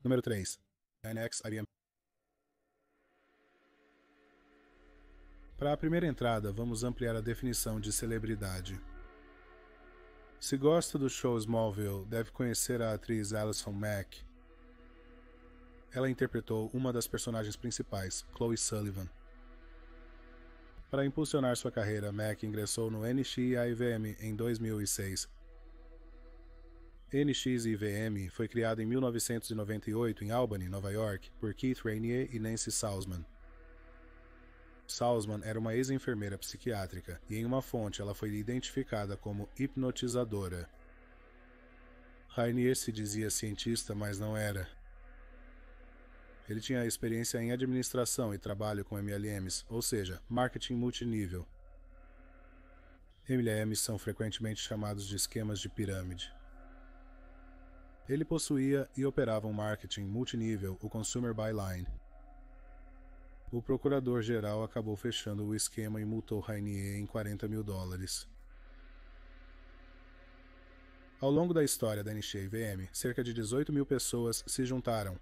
Número 3. NX IBM. Para a primeira entrada, vamos ampliar a definição de celebridade. Se gosta do show Smallville, deve conhecer a atriz Allison Mack. Ela interpretou uma das personagens principais, Chloe Sullivan. Para impulsionar sua carreira, Mack ingressou no NX-IVM em 2006. NX-IVM foi criado em 1998 em Albany, Nova York, por Keith Rainier e Nancy Salzman. Salzman era uma ex-enfermeira psiquiátrica, e em uma fonte ela foi identificada como hipnotizadora. Rainier se dizia cientista, mas não era. Ele tinha experiência em administração e trabalho com MLMs, ou seja, marketing multinível. MLMs são frequentemente chamados de esquemas de pirâmide. Ele possuía e operava um marketing multinível, o Consumer Byline. O procurador-geral acabou fechando o esquema e multou Rainier em $40 mil. Ao longo da história da NX-IVM, cerca de 18 mil pessoas se juntaram.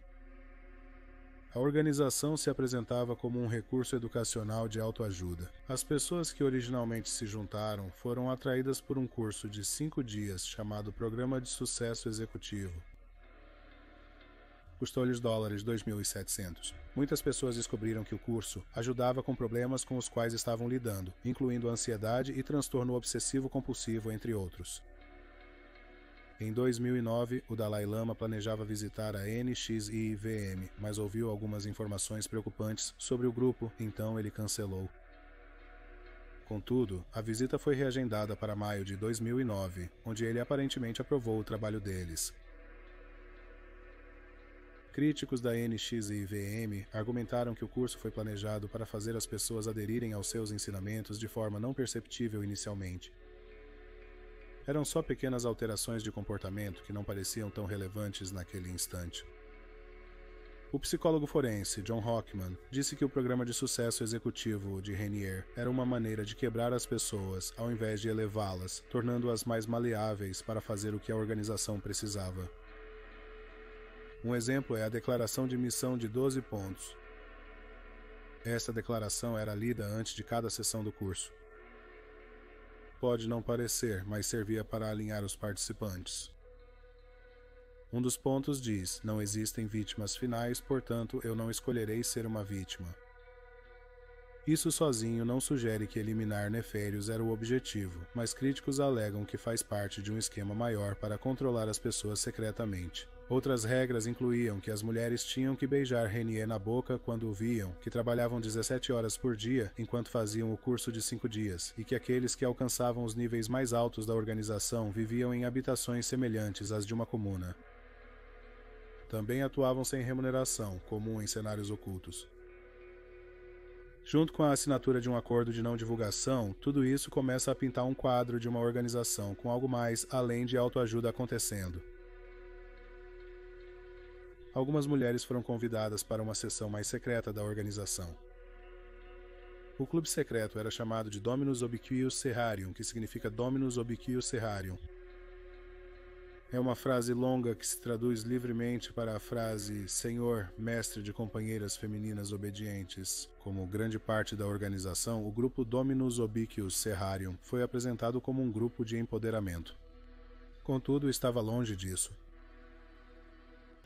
A organização se apresentava como um recurso educacional de autoajuda. As pessoas que originalmente se juntaram foram atraídas por um curso de 5 dias chamado Programa de Sucesso Executivo. Custou-lhes $2.700. Muitas pessoas descobriram que o curso ajudava com problemas com os quais estavam lidando, incluindo ansiedade e transtorno obsessivo-compulsivo, entre outros. Em 2009, o Dalai Lama planejava visitar a NX-IVM, mas ouviu algumas informações preocupantes sobre o grupo, então ele cancelou. Contudo, a visita foi reagendada para maio de 2009, onde ele aparentemente aprovou o trabalho deles. Críticos da NX-IVM argumentaram que o curso foi planejado para fazer as pessoas aderirem aos seus ensinamentos de forma não perceptível inicialmente. Eram só pequenas alterações de comportamento que não pareciam tão relevantes naquele instante. O psicólogo forense John Hockman disse que o programa de sucesso executivo de Rainier era uma maneira de quebrar as pessoas ao invés de elevá-las, tornando-as mais maleáveis para fazer o que a organização precisava. Um exemplo é a declaração de missão de 12 pontos. Esta declaração era lida antes de cada sessão do curso. Pode não parecer, mas servia para alinhar os participantes. Um dos pontos diz: não existem vítimas finais, portanto eu não escolherei ser uma vítima. Isso sozinho não sugere que eliminar neférios era o objetivo, mas críticos alegam que faz parte de um esquema maior para controlar as pessoas secretamente. Outras regras incluíam que as mulheres tinham que beijar Rainier na boca quando o viam, que trabalhavam 17 horas por dia enquanto faziam o curso de 5 dias, e que aqueles que alcançavam os níveis mais altos da organização viviam em habitações semelhantes às de uma comuna. Também atuavam sem remuneração, comum em cenários ocultos. Junto com a assinatura de um acordo de não divulgação, tudo isso começa a pintar um quadro de uma organização com algo mais além de autoajuda acontecendo. Algumas mulheres foram convidadas para uma sessão mais secreta da organização. O clube secreto era chamado de Dominus Obicius Serrarium, que significa Dominus Obicius Serrarium. É uma frase longa que se traduz livremente para a frase Senhor, mestre de companheiras femininas obedientes. Como grande parte da organização, o grupo Dominus Obicius Serrarium foi apresentado como um grupo de empoderamento. Contudo, estava longe disso.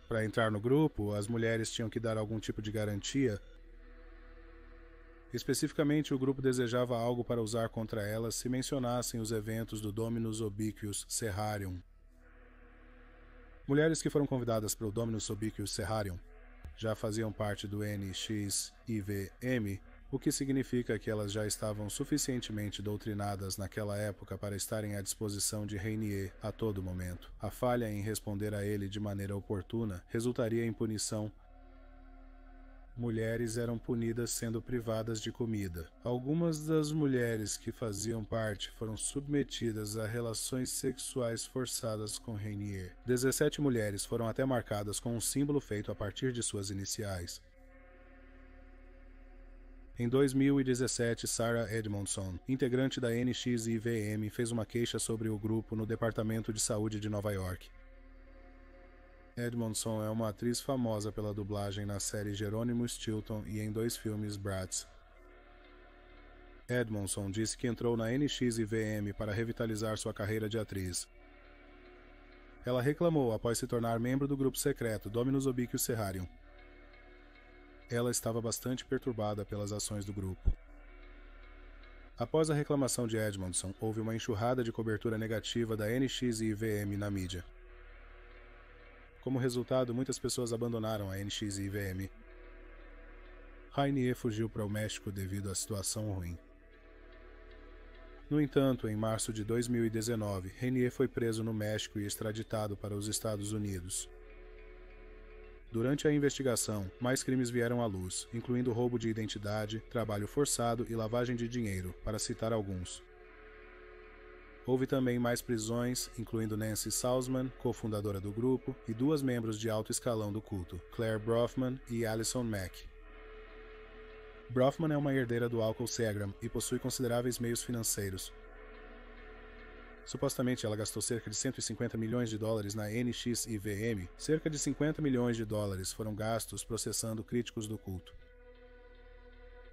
Para entrar no grupo, as mulheres tinham que dar algum tipo de garantia. Especificamente, o grupo desejava algo para usar contra elas se mencionassem os eventos do Dominus Obicius Serrarium. Mulheres que foram convidadas para o Dominus Obicius Serrarium já faziam parte do NX-IVM, o que significa que elas já estavam suficientemente doutrinadas naquela época para estarem à disposição de Rainier a todo momento. A falha em responder a ele de maneira oportuna resultaria em punição. Mulheres eram punidas sendo privadas de comida. Algumas das mulheres que faziam parte foram submetidas a relações sexuais forçadas com Rainier. 17 mulheres foram até marcadas com um símbolo feito a partir de suas iniciais. Em 2017, Sarah Edmondson, integrante da NX-IVM, fez uma queixa sobre o grupo no Departamento de Saúde de Nova York. Edmondson é uma atriz famosa pela dublagem na série Jerônimo Stilton e em 2 filmes Bratz. Edmondson disse que entrou na NXIVM para revitalizar sua carreira de atriz. Ela reclamou após se tornar membro do grupo secreto Dominus Obíquio Serrarium. Ela estava bastante perturbada pelas ações do grupo. Após a reclamação de Edmondson, houve uma enxurrada de cobertura negativa da NXIVM na mídia. Como resultado, muitas pessoas abandonaram a NXIVM. Rainier fugiu para o México devido à situação ruim. No entanto, em março de 2019, Rainier foi preso no México e extraditado para os Estados Unidos. Durante a investigação, mais crimes vieram à luz, incluindo roubo de identidade, trabalho forçado e lavagem de dinheiro, para citar alguns. Houve também mais prisões, incluindo Nancy Salzman, cofundadora do grupo, e 2 membros de alto escalão do culto, Claire Brofman e Alison Mack. Brofman é uma herdeira do Alcool Seagram e possui consideráveis meios financeiros. Supostamente ela gastou cerca de $150 milhões na NXIVM. Cerca de $50 milhões foram gastos processando críticos do culto.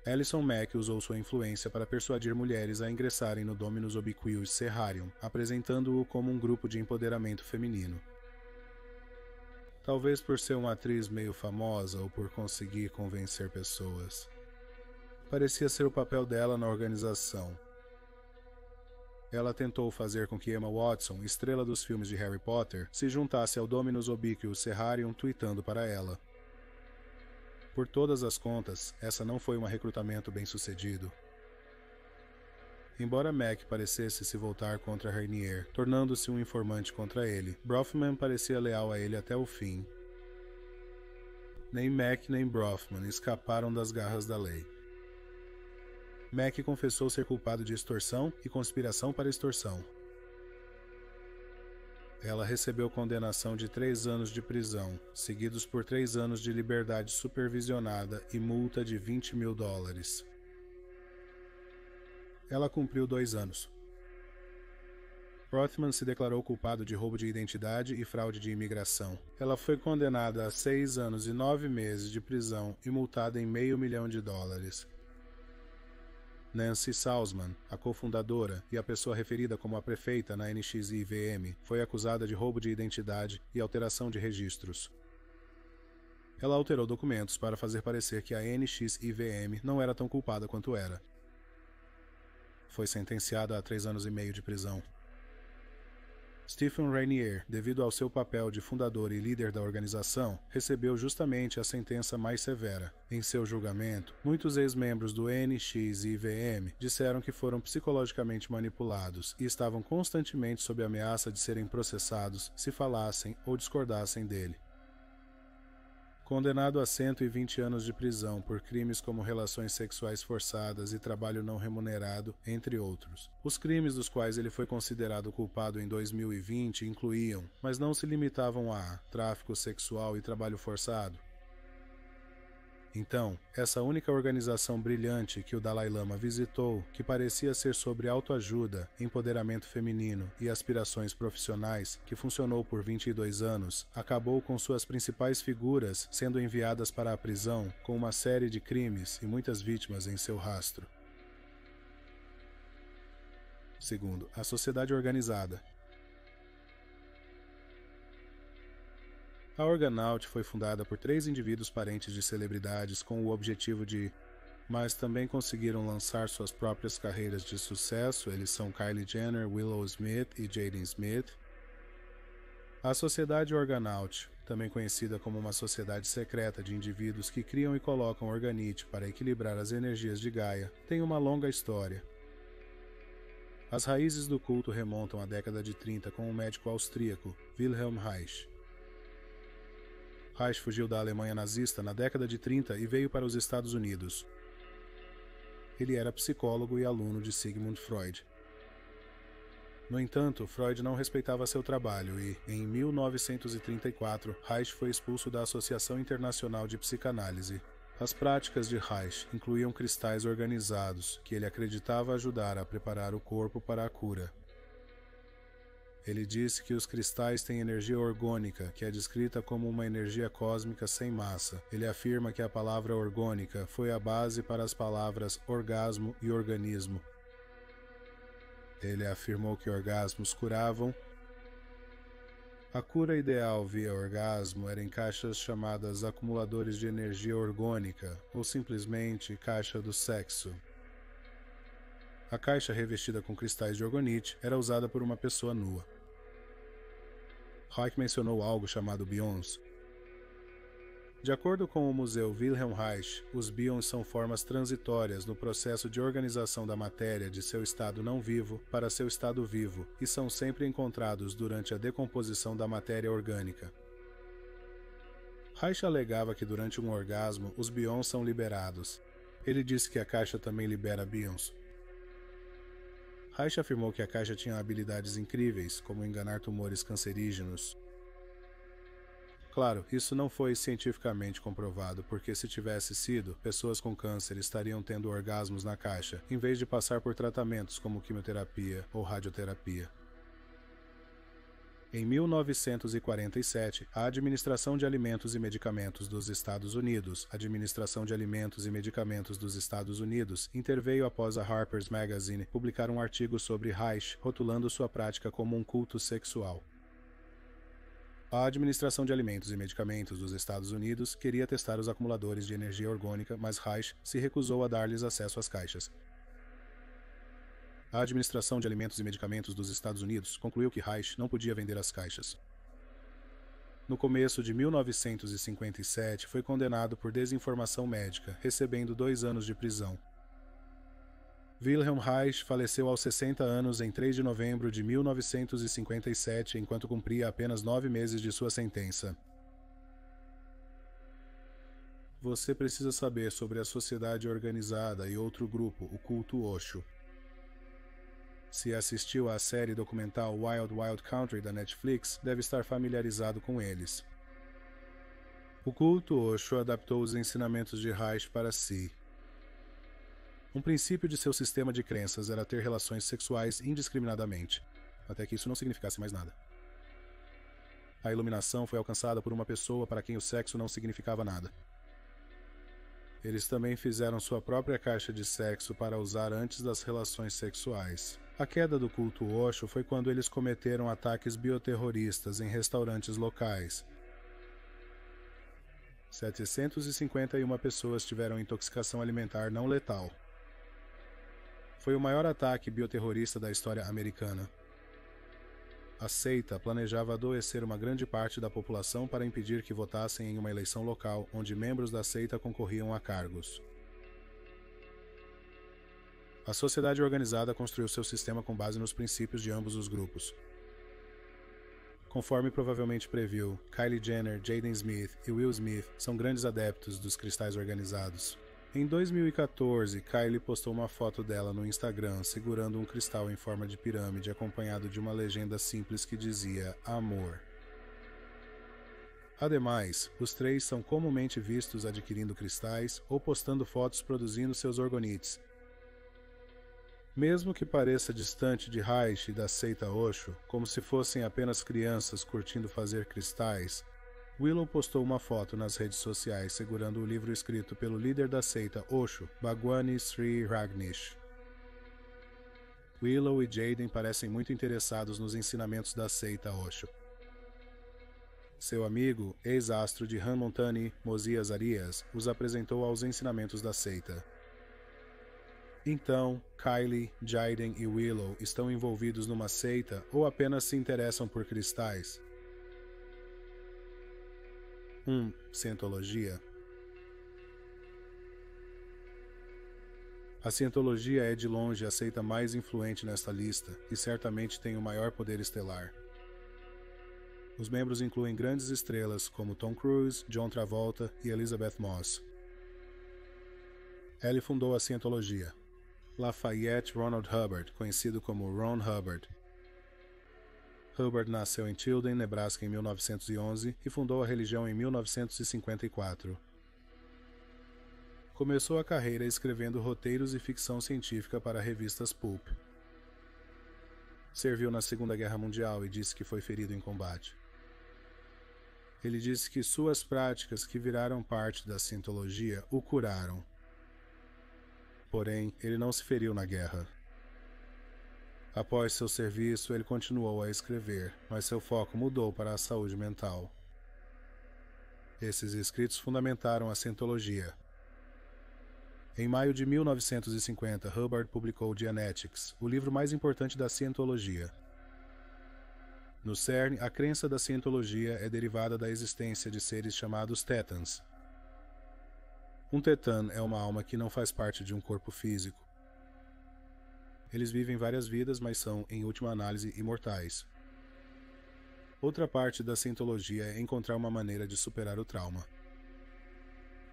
Alison Mack usou sua influência para persuadir mulheres a ingressarem no Dominus Obíquio Serrarium, apresentando-o como um grupo de empoderamento feminino. Talvez por ser uma atriz meio famosa ou por conseguir convencer pessoas. Parecia ser o papel dela na organização. Ela tentou fazer com que Emma Watson, estrela dos filmes de Harry Potter, se juntasse ao Dominus Obíquio Serrarium tweetando para ela. Por todas as contas, essa não foi um recrutamento bem-sucedido. Embora Mack parecesse se voltar contra Rainier, tornando-se um informante contra ele, Brofman parecia leal a ele até o fim. Nem Mack nem Brofman escaparam das garras da lei. Mack confessou ser culpado de extorsão e conspiração para extorsão. Ela recebeu condenação de 3 anos de prisão, seguidos por 3 anos de liberdade supervisionada e multa de $20 mil. Ela cumpriu 2 anos. Rothman se declarou culpado de roubo de identidade e fraude de imigração. Ela foi condenada a 6 anos e 9 meses de prisão e multada em $500 mil. Nancy Salzman, a cofundadora e a pessoa referida como a prefeita na NXIVM, foi acusada de roubo de identidade e alteração de registros. Ela alterou documentos para fazer parecer que a NXIVM não era tão culpada quanto era. Foi sentenciada a 3 anos e meio de prisão. Stephen Rainier, devido ao seu papel de fundador e líder da organização, recebeu justamente a sentença mais severa. Em seu julgamento, muitos ex-membros do NXIVM disseram que foram psicologicamente manipulados e estavam constantemente sob ameaça de serem processados se falassem ou discordassem dele. Condenado a 120 anos de prisão por crimes como relações sexuais forçadas e trabalho não remunerado, entre outros. Os crimes dos quais ele foi considerado culpado em 2020 incluíam, mas não se limitavam a, tráfico sexual e trabalho forçado. Então, essa única organização brilhante que o Dalai Lama visitou, que parecia ser sobre autoajuda, empoderamento feminino e aspirações profissionais, que funcionou por 22 anos, acabou com suas principais figuras sendo enviadas para a prisão com uma série de crimes e muitas vítimas em seu rastro. Segundo, a sociedade organizada. A Organaut foi fundada por 3 indivíduos parentes de celebridades com o objetivo de, mas também conseguiram lançar suas próprias carreiras de sucesso. Eles são Kylie Jenner, Willow Smith e Jaden Smith. A Sociedade Organaut, também conhecida como uma sociedade secreta de indivíduos que criam e colocam organite para equilibrar as energias de Gaia, tem uma longa história. As raízes do culto remontam à década de 30 com o médico austríaco Wilhelm Reich. Reich fugiu da Alemanha nazista na década de 30 e veio para os Estados Unidos. Ele era psicólogo e aluno de Sigmund Freud. No entanto, Freud não respeitava seu trabalho e, em 1934, Reich foi expulso da Associação Internacional de Psicanálise. As práticas de Reich incluíam cristais organizados, que ele acreditava ajudar a preparar o corpo para a cura. Ele disse que os cristais têm energia orgânica, que é descrita como uma energia cósmica sem massa. Ele afirma que a palavra orgânica foi a base para as palavras orgasmo e organismo. Ele afirmou que orgasmos curavam. A cura ideal via orgasmo era em caixas chamadas acumuladores de energia orgânica, ou simplesmente caixa do sexo. A caixa revestida com cristais de orgonite era usada por uma pessoa nua. Reich mencionou algo chamado bions. De acordo com o Museu Wilhelm Reich, os bions são formas transitórias no processo de organização da matéria de seu estado não vivo para seu estado vivo e são sempre encontrados durante a decomposição da matéria orgânica. Reich alegava que durante um orgasmo os bions são liberados. Ele disse que a caixa também libera bions. Reich afirmou que a caixa tinha habilidades incríveis, como enganar tumores cancerígenos. Claro, isso não foi cientificamente comprovado, porque se tivesse sido, pessoas com câncer estariam tendo orgasmos na caixa, em vez de passar por tratamentos como quimioterapia ou radioterapia. Em 1947, a Administração de Alimentos e Medicamentos dos Estados Unidos, Administração de Alimentos e Medicamentos dos Estados Unidos, interveio após a Harper's Magazine publicar um artigo sobre Reich, rotulando sua prática como um culto sexual. A Administração de Alimentos e Medicamentos dos Estados Unidos queria testar os acumuladores de energia orgânica, mas Reich se recusou a dar-lhes acesso às caixas. A Administração de Alimentos e Medicamentos dos Estados Unidos concluiu que Reich não podia vender as caixas. No começo de 1957, foi condenado por desinformação médica, recebendo 2 anos de prisão. Wilhelm Reich faleceu aos 60 anos em 3 de novembro de 1957, enquanto cumpria apenas 9 meses de sua sentença. Você precisa saber sobre a sociedade organizada e outro grupo, o culto Osho. Se assistiu à série documental Wild Wild Country da Netflix, deve estar familiarizado com eles. O culto Osho adaptou os ensinamentos de Reich para si. Um princípio de seu sistema de crenças era ter relações sexuais indiscriminadamente, até que isso não significasse mais nada. A iluminação foi alcançada por uma pessoa para quem o sexo não significava nada. Eles também fizeram sua própria caixa de sexo para usar antes das relações sexuais. A queda do culto Osho foi quando eles cometeram ataques bioterroristas em restaurantes locais. 751 pessoas tiveram intoxicação alimentar não letal. Foi o maior ataque bioterrorista da história americana. A seita planejava adoecer uma grande parte da população para impedir que votassem em uma eleição local onde membros da seita concorriam a cargos. A sociedade organizada construiu seu sistema com base nos princípios de ambos os grupos. Conforme provavelmente previu, Kylie Jenner, Jaden Smith e Will Smith são grandes adeptos dos cristais organizados. Em 2014, Kylie postou uma foto dela no Instagram segurando um cristal em forma de pirâmide acompanhado de uma legenda simples que dizia Amor. Ademais, os 3 são comumente vistos adquirindo cristais ou postando fotos produzindo seus orgonites. Mesmo que pareça distante de Reich e da seita Osho, como se fossem apenas crianças curtindo fazer cristais, Willow postou uma foto nas redes sociais segurando o livro escrito pelo líder da seita Osho, Bhagwani Sri Rajneesh. Willow e Jaden parecem muito interessados nos ensinamentos da seita Osho. Seu amigo, ex-astro de Han Montani, Mosias Arias, os apresentou aos ensinamentos da seita. Então, Kylie, Jaden e Willow estão envolvidos numa seita ou apenas se interessam por cristais? Cientologia. A Cientologia é de longe a seita mais influente nesta lista e certamente tem o maior poder estelar. Os membros incluem grandes estrelas como Tom Cruise, John Travolta e Elizabeth Moss. Ele fundou a Cientologia. Lafayette Ronald Hubbard, conhecido como Ron Hubbard. Hubbard nasceu em Tilden, Nebraska em 1911 e fundou a religião em 1954. Começou a carreira escrevendo roteiros e ficção científica para revistas pulp. Serviu na Segunda Guerra Mundial e disse que foi ferido em combate. Ele disse que suas práticas, que viraram parte da Scientologia, o curaram. Porém, ele não se feriu na guerra. Após seu serviço, ele continuou a escrever, mas seu foco mudou para a saúde mental. Esses escritos fundamentaram a Scientologia. Em maio de 1950, Hubbard publicou Dianetics, o livro mais importante da Scientologia. No cerne, a crença da Scientologia é derivada da existência de seres chamados Thetans. Um Tetã é uma alma que não faz parte de um corpo físico. Eles vivem várias vidas, mas são, em última análise, imortais. Outra parte da Scientologia é encontrar uma maneira de superar o trauma.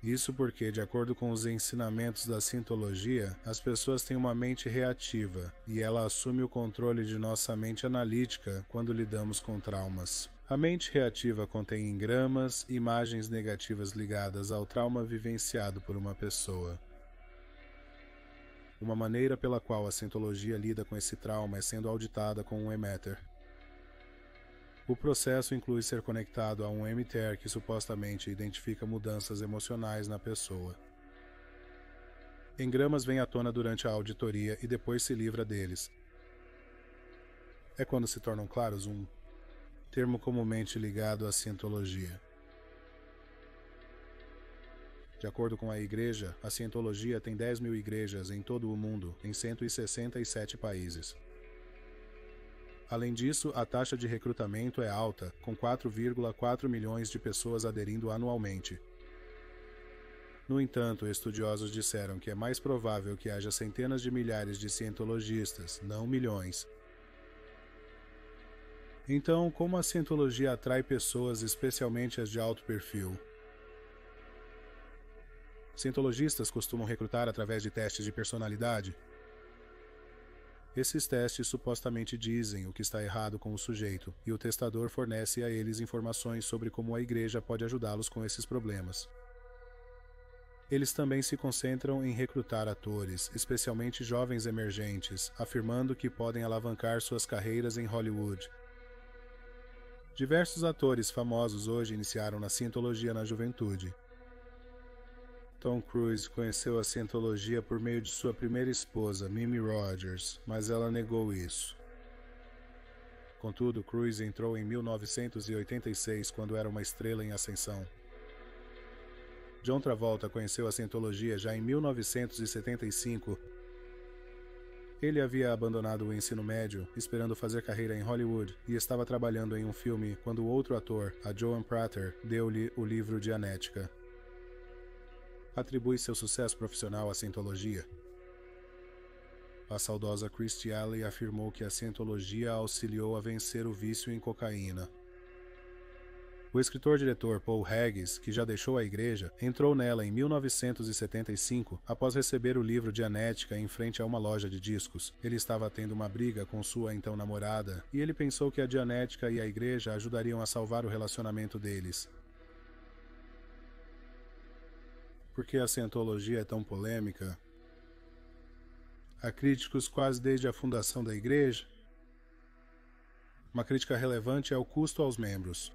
Isso porque, de acordo com os ensinamentos da Scientologia, as pessoas têm uma mente reativa, e ela assume o controle de nossa mente analítica quando lidamos com traumas. A mente reativa contém engramas, imagens negativas ligadas ao trauma vivenciado por uma pessoa. Uma maneira pela qual a Scientologia lida com esse trauma é sendo auditada com um emitter. O processo inclui ser conectado a um emitter que supostamente identifica mudanças emocionais na pessoa. Engramas vêm à tona durante a auditoria e depois se livra deles. É quando se tornam claros, um termo comumente ligado à Scientologia. De acordo com a Igreja, a Scientologia tem 10 mil igrejas em todo o mundo, em 167 países. Além disso, a taxa de recrutamento é alta, com 4,4 milhões de pessoas aderindo anualmente. No entanto, estudiosos disseram que é mais provável que haja centenas de milhares de cientologistas, não milhões. Então, como a Scientologia atrai pessoas, especialmente as de alto perfil? Scientologistas costumam recrutar através de testes de personalidade. Esses testes supostamente dizem o que está errado com o sujeito, e o testador fornece a eles informações sobre como a igreja pode ajudá-los com esses problemas. Eles também se concentram em recrutar atores, especialmente jovens emergentes, afirmando que podem alavancar suas carreiras em Hollywood. Diversos atores famosos hoje iniciaram na Scientologia na juventude. Tom Cruise conheceu a Scientologia por meio de sua primeira esposa, Mimi Rogers, mas ela negou isso. Contudo, Cruise entrou em 1986 quando era uma estrela em ascensão. John Travolta conheceu a Scientologia já em 1975. Ele havia abandonado o ensino médio, esperando fazer carreira em Hollywood, e estava trabalhando em um filme quando o outro ator, a Joan Prater, deu-lhe o livro Dianética. Atribui seu sucesso profissional à Scientologia. A saudosa Kirstie Alley afirmou que a Scientologia a auxiliou a vencer o vício em cocaína. O escritor-diretor Paul Haggis, que já deixou a igreja, entrou nela em 1975 após receber o livro Dianética em frente a uma loja de discos. Ele estava tendo uma briga com sua então namorada e ele pensou que a Dianética e a igreja ajudariam a salvar o relacionamento deles. Por que a Scientologia é tão polêmica? Há críticos quase desde a fundação da igreja. Uma crítica relevante é o custo aos membros.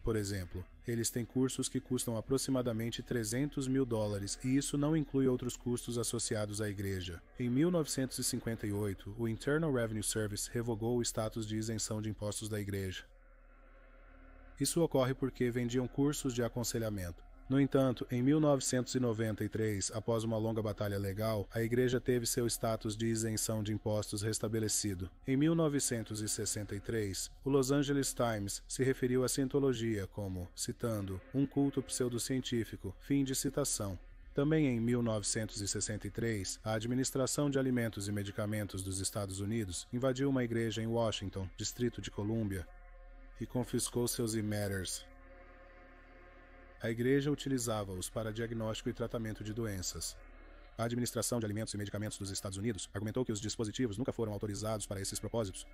Por exemplo, eles têm cursos que custam aproximadamente $300 mil, e isso não inclui outros custos associados à igreja. Em 1958, o Internal Revenue Service revogou o status de isenção de impostos da igreja. Isso ocorre porque vendiam cursos de aconselhamento. No entanto, em 1993, após uma longa batalha legal, a igreja teve seu status de isenção de impostos restabelecido. Em 1963, o Los Angeles Times se referiu à Scientologia como, citando, um culto pseudocientífico, fim de citação. Também em 1963, a Administração de Alimentos e Medicamentos dos Estados Unidos invadiu uma igreja em Washington, Distrito de Colômbia, e confiscou seus emitters. A igreja utilizava-os para diagnóstico e tratamento de doenças. A Administração de Alimentos e Medicamentos dos Estados Unidos argumentou que os dispositivos nunca foram autorizados para esses propósitos.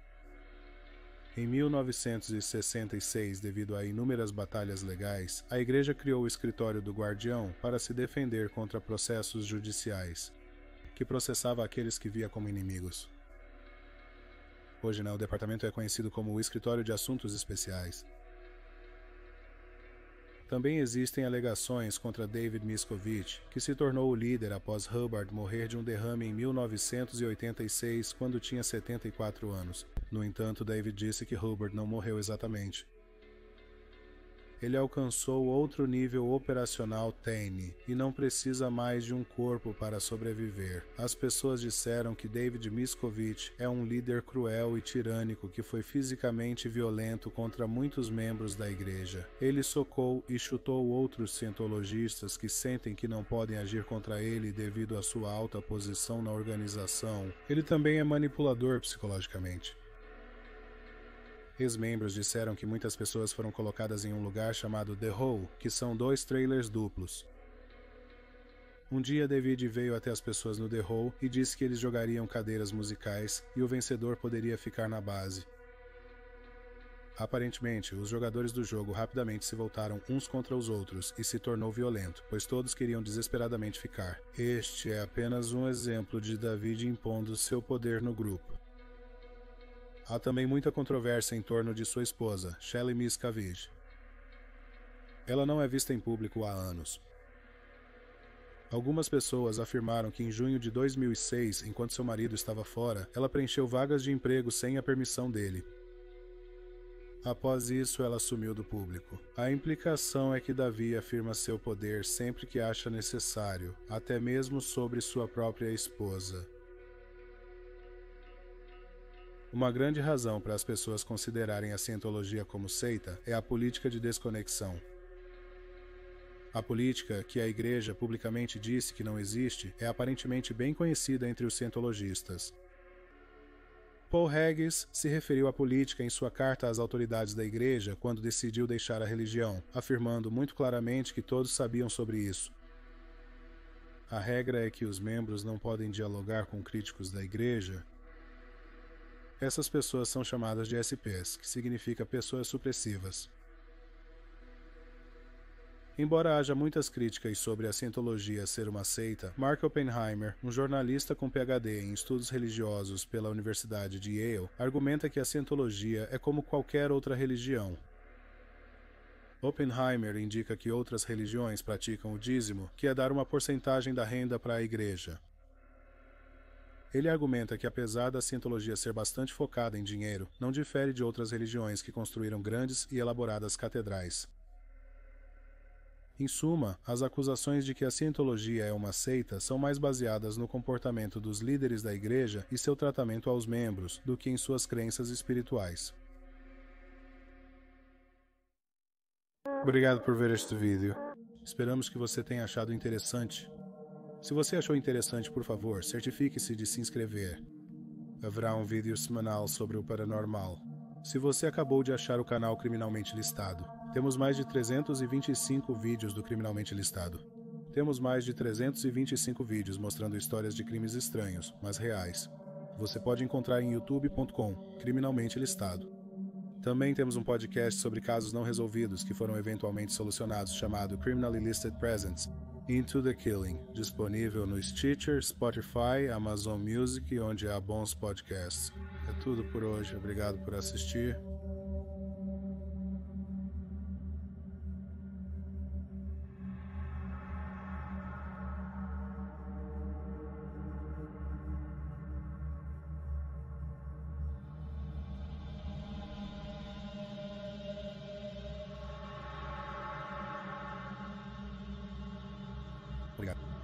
Em 1966, devido a inúmeras batalhas legais, a igreja criou o Escritório do Guardião para se defender contra processos judiciais, que processava aqueles que via como inimigos. Hoje, o departamento é conhecido como o Escritório de Assuntos Especiais. Também existem alegações contra David Miscovich, que se tornou o líder após Hubbard morrer de um derrame em 1986, quando tinha 74 anos. No entanto, David disse que Hubbard não morreu exatamente. Ele alcançou outro nível operacional TENI e não precisa mais de um corpo para sobreviver. As pessoas disseram que David Miscovich é um líder cruel e tirânico que foi fisicamente violento contra muitos membros da igreja. Ele socou e chutou outros cientologistas que sentem que não podem agir contra ele devido à sua alta posição na organização. Ele também é manipulador psicologicamente. Ex-membros disseram que muitas pessoas foram colocadas em um lugar chamado The Hole, que são 2 trailers duplos. Um dia David veio até as pessoas no The Hole e disse que eles jogariam cadeiras musicais e o vencedor poderia ficar na base. Aparentemente, os jogadores do jogo rapidamente se voltaram uns contra os outros e se tornou violento, pois todos queriam desesperadamente ficar. Este é apenas um exemplo de David impondo seu poder no grupo. Há também muita controvérsia em torno de sua esposa, Shelly Miscavige. Ela não é vista em público há anos. Algumas pessoas afirmaram que em junho de 2006, enquanto seu marido estava fora, ela preencheu vagas de emprego sem a permissão dele. Após isso, ela sumiu do público. A implicação é que Davi afirma seu poder sempre que acha necessário, até mesmo sobre sua própria esposa. Uma grande razão para as pessoas considerarem a cientologia como seita é a política de desconexão. A política, que a igreja publicamente disse que não existe, é aparentemente bem conhecida entre os cientologistas. Paul Haggis se referiu à política em sua carta às autoridades da igreja quando decidiu deixar a religião, afirmando muito claramente que todos sabiam sobre isso. A regra é que os membros não podem dialogar com críticos da igreja. Essas pessoas são chamadas de SPs, que significa pessoas supressivas. Embora haja muitas críticas sobre a cientologia ser uma seita, Mark Oppenheimer, um jornalista com PhD em estudos religiosos pela Universidade de Yale, argumenta que a cientologia é como qualquer outra religião. Oppenheimer indica que outras religiões praticam o dízimo, que é dar uma porcentagem da renda para a igreja. Ele argumenta que apesar da cientologia ser bastante focada em dinheiro, não difere de outras religiões que construíram grandes e elaboradas catedrais. Em suma, as acusações de que a cientologia é uma seita são mais baseadas no comportamento dos líderes da igreja e seu tratamento aos membros, do que em suas crenças espirituais. Obrigado por ver este vídeo. Esperamos que você tenha achado interessante. Se você achou interessante, por favor, certifique-se de se inscrever. Haverá um vídeo semanal sobre o paranormal. Se você acabou de achar o canal Criminalmente Listado, temos mais de 325 vídeos do Criminalmente Listado. Temos mais de 325 vídeos mostrando histórias de crimes estranhos, mas reais. Você pode encontrar em youtube.com, Criminalmente Listado. Também temos um podcast sobre casos não resolvidos que foram eventualmente solucionados chamado Criminally Listed Presents, Into the Killing, disponível no Stitcher, Spotify, Amazon Music e onde há bons podcasts. É tudo por hoje, obrigado por assistir. Obrigado.